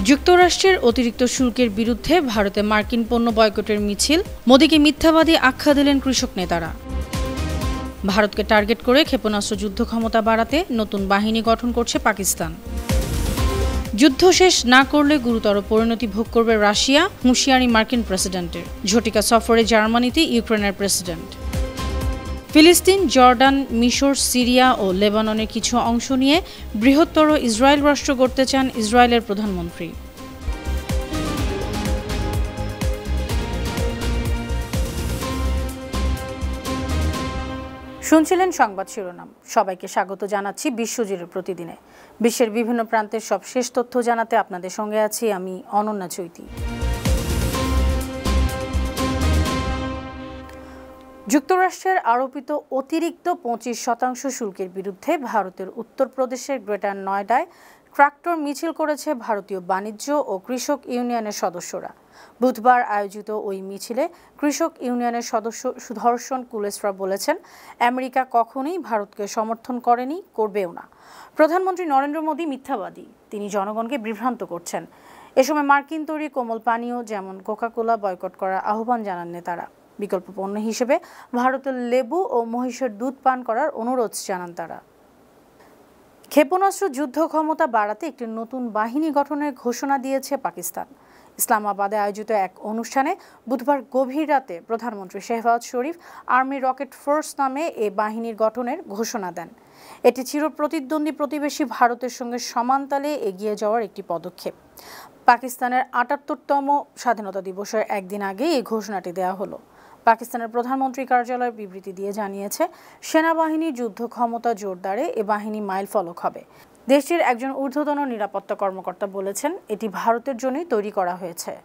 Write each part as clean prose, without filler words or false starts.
যুক্তরাষ্ট্রের অতিরিক্ত শুল্কের বিরুদ্ধে ভারতে মার্কিন পণ্য বয়কটের মিছিল, মোদিকে মিথ্যাবাদী আখ্যা দিলেন কৃষক নেতারা। ভারতকে টার্গেট করে ক্ষেপণাস্ত্র যুদ্ধ ক্ষমতা বাড়াতে নতুন বাহিনী গঠন করছে পাকিস্তান। যুদ্ধ শেষ না করলে গুরুতর পরিণতি ভোগ করবে রাশিয়া, হুঁশিয়ারি মার্কিন প্রেসিডেন্টের। ঝটিকা সফরে জার্মানিতে ইউক্রেনের প্রেসিডেন্ট। ফিলিস্তিন, জর্ডান, মিশর, সিরিয়া ও লেবাননের কিছু অংশ নিয়ে বৃহত্তর ইসরায়েল রাষ্ট্র গড়তে চান ইসরায়েলের প্রধানমন্ত্রী। শুনছিলেন সংবাদ শিরোনাম। সবাইকে স্বাগত জানাচ্ছি বিশ্বজুড়ে প্রতিদিনে। বিশ্বের বিভিন্ন প্রান্তের সব শেষ তথ্য জানাতে আপনাদের সঙ্গে আছি আমি অনন্যা চৈতি। যুক্তরাষ্ট্রের আরোপিত অতিরিক্ত 25% শুল্কের বিরুদ্ধে ভারতের উত্তরপ্রদেশের গ্রেটার নয়ডায় ট্রাক্টর মিছিল করেছে ভারতীয় বাণিজ্য ও কৃষক ইউনিয়নের সদস্যরা। বুধবার আয়োজিত ওই মিছিলে কৃষক ইউনিয়নের সদস্য সুদর্শন কুলেসরা বলেছেন, আমেরিকা কখনোই ভারতকে সমর্থন করেনি, করবেও না। প্রধানমন্ত্রী নরেন্দ্র মোদী মিথ্যাবাদী, তিনি জনগণকে বিভ্রান্ত করছেন। এ সময় মার্কিন তৈরি কোমল পানীয় যেমন কোকা-কোলা বয়কট করার আহ্বান জানান নেতারা। বিকল্প পণ্য হিসেবে ভারতের লেবু ও মহিষের দুধ পান করার অনুরোধ জানান তারা। ক্ষেপণাস্ত্র যুদ্ধ ক্ষমতা বাড়াতে একটি নতুন বাহিনী গঠনের ঘোষণা দিয়েছে পাকিস্তান। ইসলামাবাদে আয়োজিত এক অনুষ্ঠানে বুধবার গভীর রাতে প্রধানমন্ত্রী শেহবাজ শরীফ আর্মি রকেট ফোর্স নামে এ বাহিনীর গঠনের ঘোষণা দেন। এটি চিরপ্রতিদ্বন্দ্বী প্রতিবেশী ভারতের সঙ্গে সমানতালে এগিয়ে যাওয়ার একটি পদক্ষেপ। পাকিস্তানের ৭৮তম স্বাধীনতা দিবসের একদিন আগে এই ঘোষণাটি দেওয়া হলো। পাকিস্তানের প্রধানমন্ত্রী কার্যালয় বিবৃতি দিয়ে জানিয়েছে, সেনাবাহিনীর যুদ্ধ ক্ষমতা জোরদারে এ বাহিনী মাইল ফলক হবে। দেশটির একজন ঊর্ধ্বতন নিরাপত্তা কর্মকর্তা বলেছেন, এটি ভারতের জন্যই তৈরি করা হয়েছে।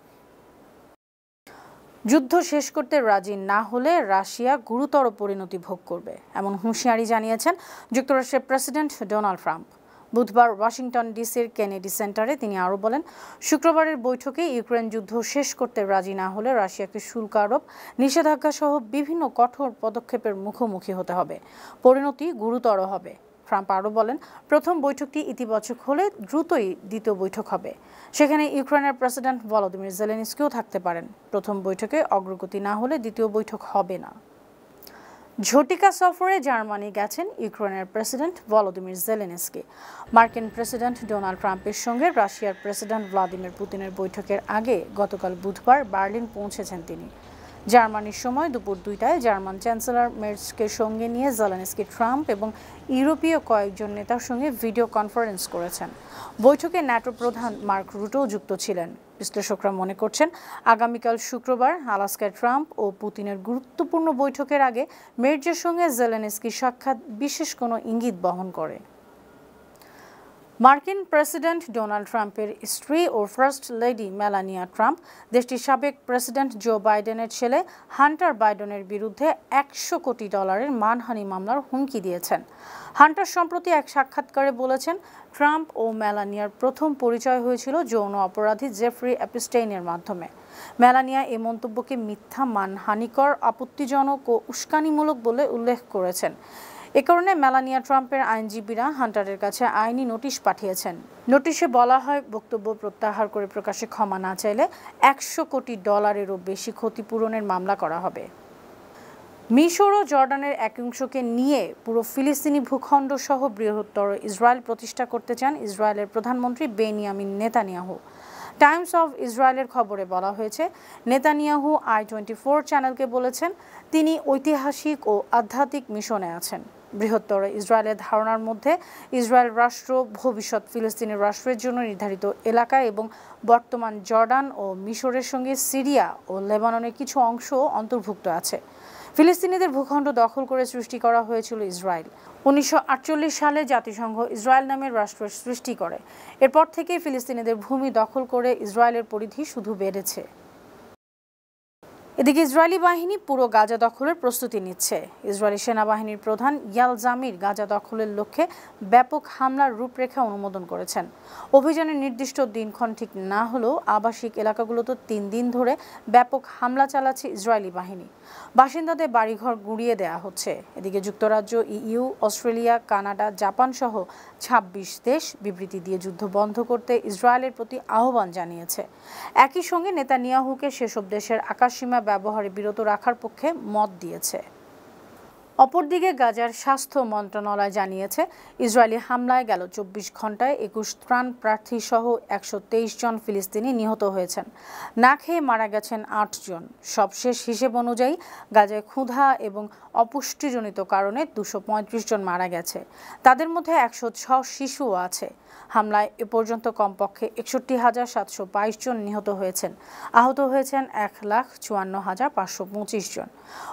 যুদ্ধ শেষ করতে রাজি না হলে রাশিয়া গুরুতর পরিণতি ভোগ করবে, এমন হুঁশিয়ারি জানিয়েছেন যুক্তরাষ্ট্রের প্রেসিডেন্ট ডোনাল্ড ট্রাম্প। বুধবার ওয়াশিংটন ডিসির কেনেডি সেন্টারে তিনি আরও বলেন, শুক্রবারের বৈঠকে ইউক্রেন যুদ্ধ শেষ করতে রাজি না হলে রাশিয়াকে শুল্ক আরোপ, নিষেধাজ্ঞা সহ বিভিন্ন কঠোর পদক্ষেপের মুখোমুখি হতে হবে। পরিণতি গুরুতর হবে। ট্রাম্প আরও বলেন, প্রথম বৈঠকটি ইতিবাচক হলে দ্রুতই দ্বিতীয় বৈঠক হবে। সেখানে ইউক্রেনের প্রেসিডেন্ট ভলোদিমির জেলেনস্কিও থাকতে পারেন। প্রথম বৈঠকে অগ্রগতি না হলে দ্বিতীয় বৈঠক হবে না। ঝটিকা সফরে জার্মানি গেছেন ইউক্রেনের প্রেসিডেন্ট ভলোদিমির জেলেনস্কি। মার্কিন প্রেসিডেন্ট ডোনাল্ড ট্রাম্পের সঙ্গে রাশিয়ার প্রেসিডেন্ট ভ্লাদিমির পুতিনের বৈঠকের আগে গতকাল বুধবার বার্লিন পৌঁছেছেন তিনি। জার্মানির সময় দুপুর ২টায় জার্মান চ্যান্সেলর মের্জকে সঙ্গে নিয়ে জেলেনস্কি ট্রাম্প এবং ইউরোপীয় কয়েকজন নেতার সঙ্গে ভিডিও কনফারেন্স করেছেন। বৈঠকে ন্যাটো প্রধান মার্ক রুটেও যুক্ত ছিলেন। বিশ্লেষকরা মনে করছেন, আগামীকাল শুক্রবার আলাস্কায় ট্রাম্প ও পুতিনের গুরুত্বপূর্ণ বৈঠকের আগে মের্জের সঙ্গে জেলেনস্কি সাক্ষাৎ বিশেষ কোনো ইঙ্গিত বহন করে। মার্কিন প্রেসিডেন্ট ডোনাল্ড ট্রাম্পের স্ত্রী ও ফার্স্ট লেডি মেলানিয়া ট্রাম্প দেশটির সাবেক প্রেসিডেন্ট জো বাইডেনের ছেলে হান্টার বাইডেনের বিরুদ্ধে $১০০ কোটি মানহানি মামলার হুমকি দিয়েছেন। হান্টার সম্প্রতি এক সাক্ষাৎকারে বলেছেন, ট্রাম্প ও মেলানিয়ার প্রথম পরিচয় হয়েছিল যৌন অপরাধী জেফ্রি এপস্টেইনের মাধ্যমে। মেলানিয়া এ মন্তব্যকে মিথ্যা, মানহানিকর, আপত্তিজনক ও উস্কানিমূলক বলে উল্লেখ করেছেন। এ কারণে মেলানিয়া ট্রাম্পের আইনজীবীরা হান্টারের কাছে আইনি নোটিশ পাঠিয়েছেন। নোটিশে বলা হয়, বক্তব্য প্রত্যাহার করে প্রকাশ্যে ক্ষমা না চাইলে $১০০ কোটি বেশি ক্ষতিপূরণের মামলা করা হবে। মিশর ও জর্ডানের এক অংশকে নিয়ে পুরো ফিলিস্তিনি ভূখণ্ড সহ বৃহত্তর ইসরায়েল প্রতিষ্ঠা করতে চান ইসরায়েলের প্রধানমন্ত্রী বেনিয়ামিন নেতানিয়াহু। টাইমস অফ ইসরায়েলের খবরে বলা হয়েছে, নেতানিয়াহু i24 চ্যানেলকে বলেছেন, তিনি ঐতিহাসিক ও আধ্যাত্মিক মিশনে আছেন। বৃহত্তর ইসরায়েলের ধারণার মধ্যে ইসরায়েল রাষ্ট্র ভবিষ্যৎ ফিলিস্তিনের রাষ্ট্রের জন্য নির্ধারিত এলাকা এবং বর্তমান জর্ডান ও মিশরের সঙ্গে সিরিয়া ও লেবাননের কিছু অংশ অন্তর্ভুক্ত আছে। ফিলিস্তিনিদের ভূখণ্ড দখল করে সৃষ্টি করা হয়েছিল ইসরায়েল। ১৯৪৮ সালে জাতিসংঘ ইসরায়েল নামের রাষ্ট্রের সৃষ্টি করে। এরপর থেকে ফিলিস্তিনিদের ভূমি দখল করে ইসরায়েলের পরিধি শুধু বেড়েছে। এদিকে ইসরায়েলি বাহিনী পুরো গাজা দখলের প্রস্তুতি নিচ্ছে। ইসরায়েলি সেনাবাহিনীর প্রধান ইয়াল জামির গাজা দখলের লক্ষ্যে ব্যাপক হামলার রূপরেখা অনুমোদন করেছেন। অভিযানের নির্দিষ্ট দিনক্ষণ ঠিক না হলেও আবাসিক এলাকাগুলোতে ৩ দিন ধরে ব্যাপক হামলা চালাচ্ছে ইসরায়েলি বাহিনী। বাসিন্দাদের বাড়িঘর গুঁড়িয়ে দেওয়া হচ্ছে। এদিকে যুক্তরাজ্য, ইইউ, অস্ট্রেলিয়া, কানাডা, জাপান সহ ২৬ দেশ বিবৃতি দিয়ে যুদ্ধ বন্ধ করতে ইসরায়েলের প্রতি আহ্বান জানিয়েছে। একই সঙ্গে নেতানিয়াহুকে সেসব দেশের আকাশসীমা ব্যবহারে বিরত রাখার পক্ষে মত দিয়েছে। অপরদিকে গাজার স্বাস্থ্য মন্ত্রণালয় জানিয়েছে, ইসরায়েলি হামলায় গেল ২৪ ঘণ্টায় ২১ ত্রাণ প্রার্থী সহ ১২৩ জন ফিলিস্তিনি নিহত হয়েছেন। না খেয়ে মারা গেছেন ৮ জন। সবশেষ হিসেব অনুযায়ী গাজায় ক্ষুধা এবং অপুষ্টিজনিত কারণে ২৩৫ জন মারা গেছে। তাদের মধ্যে ১০৬ শিশুও আছে। হামলায় এ পর্যন্ত কমপক্ষে ৬১,৭২২ জন নিহত হয়েছেন। আহত হয়েছেন ১,৫৪,৫২৫ জন।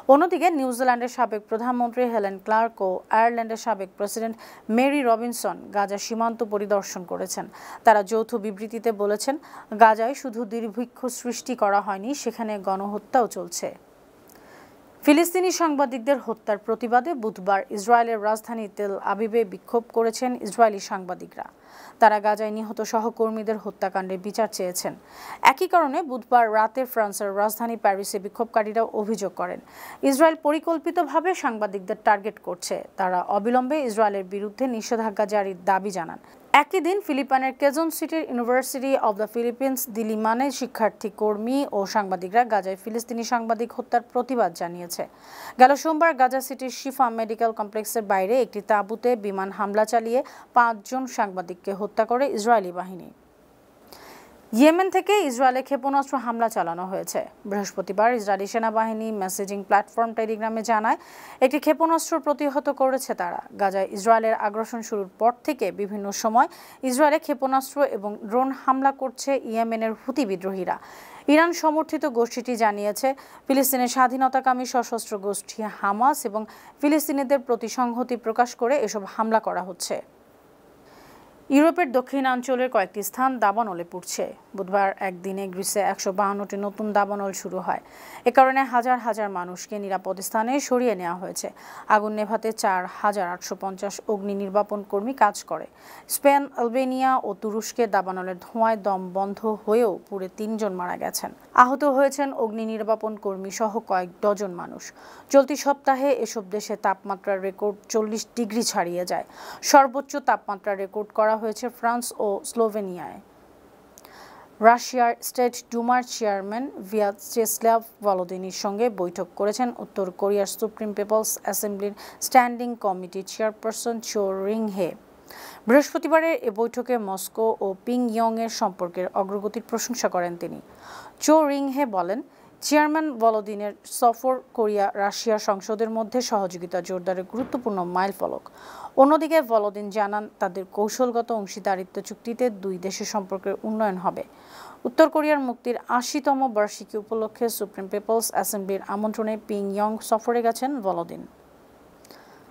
অন্যদিকে নিউজিল্যান্ডের সাবেক প্রধানমন্ত্রী হেলেন ক্লার্ক ও আয়ারল্যান্ডের সাবেক প্রেসিডেন্ট মেরি রবিনসন গাজা সীমান্ত পরিদর্শন করেছেন। তারা যৌথ বিবৃতিতে বলেছেন, গাজায় শুধু দুর্ভিক্ষ সৃষ্টি করা হয়নি, সেখানে গণহত্যাও চলছে। ফিলিস্তিনি সাংবাদিকদের হত্যার প্রতিবাদে বুধবার ইসরায়েলের রাজধানী তেল আবিবে বিক্ষোভ করেছেন ইসরায়েলি সাংবাদিকরা। তারা গাজায় নিহত সহকর্মীদের হত্যাকাণ্ডের বিচার চেয়েছেন। একই কারণে বুধবার রাতে ফ্রান্সের রাজধানী প্যারিসে বিক্ষোভকারীরা অভিযোগ করেন, ইসরায়েল পরিকল্পিতভাবে সাংবাদিকদের টার্গেট করছে। তারা অবিলম্বে ইসরায়েলের বিরুদ্ধে নিষেধাজ্ঞা জারির দাবি জানান। একই দিন ফিলিপাইনের কেজন সিটির ইউনিভার্সিটি অব দ্য ফিলিপিন্স দিলিমানে শিক্ষার্থী, কর্মী ও সাংবাদিকরা গাজায় ফিলিস্তিনি সাংবাদিক হত্যার প্রতিবাদ জানিয়েছে। গেল সোমবার গাজা সিটির শিফা মেডিকেল কমপ্লেক্সের বাইরে একটি তাঁবুতে বিমান হামলা চালিয়ে ৫ জন সাংবাদিককে হত্যা করে ইসরায়েলি বাহিনী। ইয়েমেন থেকে ইসরায়েলে ক্ষেপণাস্ত্র হামলা চালানো হয়েছে। বৃহস্পতিবার ইসরায়েলি সেনাবাহিনী মেসেজিং প্ল্যাটফর্ম টেলিগ্রামে জানায়, একটি ক্ষেপণাস্ত্র প্রতিহত করেছে তারা। গাজায় ইসরায়েলের আগ্রাসন শুরুর পর থেকে বিভিন্ন সময় ইসরায়েলে ক্ষেপণাস্ত্র এবং ড্রোন হামলা করছে ইয়েমেনের হুতি বিদ্রোহীরা। ইরান সমর্থিত গোষ্ঠীটি জানিয়েছে, ফিলিস্তিনের স্বাধীনতাকামী সশস্ত্র গোষ্ঠী হামাস এবং ফিলিস্তিনিদের প্রতি সংহতি প্রকাশ করে এসব হামলা করা হচ্ছে। ইউরোপের দক্ষিণাঞ্চলের কয়েকটি স্থান দাবানলে পুড়ছে। বুধবার একদিনে গ্রিসে ১৫২টি নতুন দাবানল শুরু হয়। এ কারণে হাজার হাজার মানুষকে নিরাপদ স্থানে সরিয়ে নেওয়া হয়েছে। আগুন নেভাতে ৪,৮৫০ অগ্নি নির্বাপন কর্মী কাজ করে। স্পেন, আলবেনিয়া ও তুরস্কে দাবানলের ধোঁয়ায় দম বন্ধ হয়েও পুড়ে ৩ জন মারা গেছেন। আহত হয়েছেন অগ্নি নির্বাপন কর্মী সহ কয়েক ডজন মানুষ। চলতি সপ্তাহে এসব দেশে তাপমাত্রার রেকর্ড ৪০ ডিগ্রি ছাড়িয়ে যায়। সর্বোচ্চ তাপমাত্রা রেকর্ড করা হয়েছে ফ্রান্স ও স্লোভেনিয়ায়। রাশিয়ার স্টেট ডুমার চেয়ারম্যান ভিয়াচেস্লাভ ভলোদিনের সঙ্গে বৈঠক করেছেন উত্তর কোরিয়ার সুপ্রিম পিপলস অ্যাসেম্বলির স্ট্যান্ডিং কমিটির চেয়ারপারসন চো রিং-হে। বৃহস্পতিবারের এ বৈঠকে মস্কো ও পিংইয়ংয়ের সম্পর্কের অগ্রগতির প্রশংসা করেন তিনি। চো রিং-হে বলেন, চেয়ারম্যান ভলোদিনের সফর কোরিয়া রাশিয়া সংসদের মধ্যে সহযোগিতা জোরদারের গুরুত্বপূর্ণ মাইলফলক। অন্যদিকে ভলোদিন জানান, তাদের কৌশলগত অংশীদারিত্ব চুক্তিতে দুই দেশের সম্পর্কের উন্নয়ন হবে। উত্তর কোরিয়ার মুক্তির ৮০তম বার্ষিকী উপলক্ষে সুপ্রিম পিপলস অ্যাসেম্বলির আমন্ত্রণে পিংইয়ং সফরে গেছেন ভলোদিন।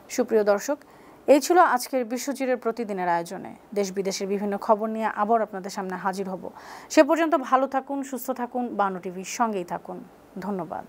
সুপ্রিয় দর্শক, এই ছিল আজকের বিশ্বজুড়ে প্রতিদিনের আয়োজনে। দেশ বিদেশের বিভিন্ন খবর নিয়ে আবার আপনাদের সামনে হাজির হব। সে পর্যন্ত ভালো থাকুন, সুস্থ থাকুন, বানু টিভির সঙ্গেই থাকুন। ধন্যবাদ।